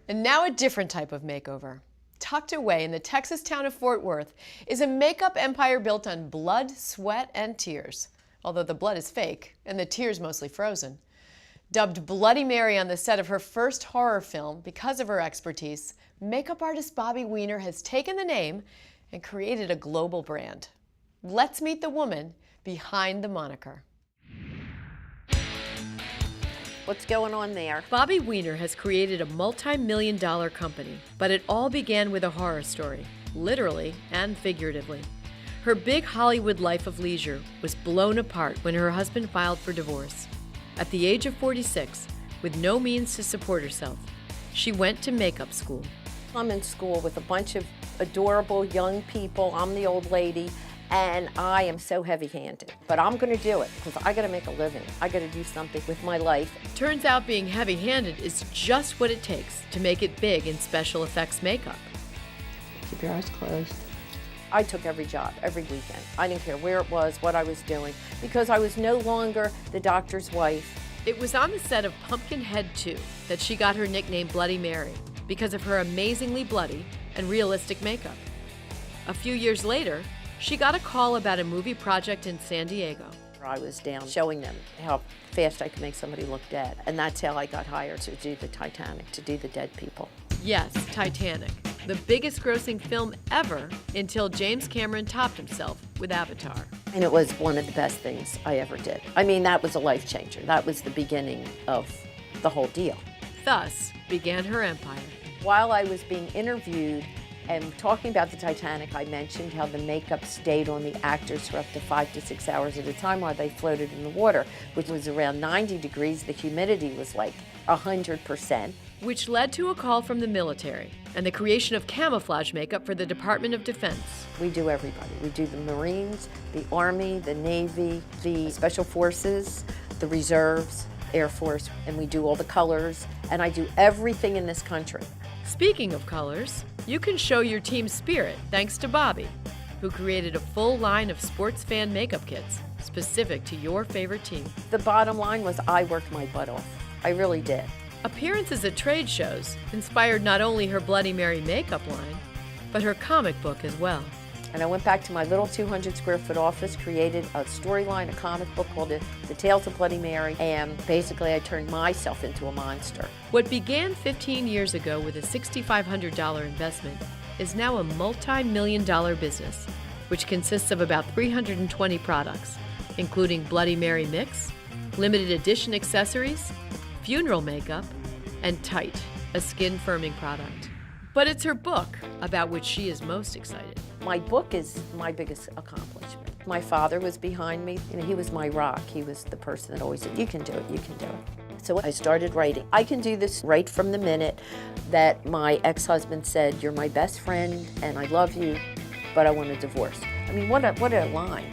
And now a different type of makeover. Tucked away in the Texas town of Fort Worth is a makeup empire built on blood, sweat, and tears. Although the blood is fake and the tears mostly frozen. Dubbed Bloody Mary on the set of her first horror film because of her expertise, makeup artist Bobbie Weiner has taken the name and created a global brand. Let's meet the woman behind the moniker. What's going on there? Bobbie Weiner has created a multi-million-dollar company, but it all began with a horror story, literally and figuratively. Her big Hollywood life of leisure was blown apart when her husband filed for divorce. At the age of 46, with no means to support herself, she went to makeup school. I'm in school with a bunch of adorable young people. I'm the old lady, and I am so heavy-handed. But I'm gonna do it, because I gotta make a living. I gotta do something with my life. Turns out being heavy-handed is just what it takes to make it big in special effects makeup. Keep your eyes closed. I took every job, every weekend. I didn't care where it was, what I was doing, because I was no longer the doctor's wife. It was on the set of Pumpkinhead 2 that she got her nickname Bloody Mary because of her amazingly bloody and realistic makeup. A few years later, she got a call about a movie project in San Diego. I was down showing them how fast I could make somebody look dead, and that's how I got hired to do the Titanic, to do the dead people. Yes, Titanic, the biggest grossing film ever until James Cameron topped himself with Avatar. And it was one of the best things I ever did. I mean, that was a life changer. That was the beginning of the whole deal. Thus began her empire. While I was being interviewed and talking about the Titanic, I mentioned how the makeup stayed on the actors for up to 5 to 6 hours at a time while they floated in the water, which was around 90 degrees. The humidity was like 100%. Which led to a call from the military and the creation of camouflage makeup for the Department of Defense. We do everybody. We do the Marines, the Army, the Navy, the Special Forces, the Reserves, Air Force, and we do all the colors, and I do everything in this country. Speaking of colors, you can show your team's spirit thanks to Bobbie, who created a full line of sports fan makeup kits specific to your favorite team. The bottom line was I worked my butt off. I really did. Appearances at trade shows inspired not only her Bloody Mary makeup line, but her comic book as well. And I went back to my little 200-square-foot office, created a storyline, a comic book called The Tales of Bloody Mary, and basically I turned myself into a monster. What began 15 years ago with a $6,500 investment is now a multi-million-dollar business, which consists of about 320 products, including Bloody Mary Mix, limited edition accessories, funeral makeup, and Tight, a skin firming product. But it's her book about which she is most excited. My book is my biggest accomplishment. My father was behind me. You know, he was my rock. He was the person that always said, you can do it, you can do it. So I started writing. I can do this right from the minute that my ex-husband said, you're my best friend and I love you, but I want a divorce. I mean, what a line.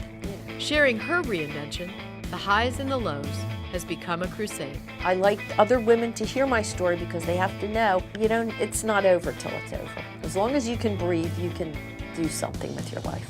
Sharing her reinvention, the highs and the lows, has become a crusade. I like other women to hear my story because they have to know, it's not over till it's over. As long as you can breathe, you can do something with your life.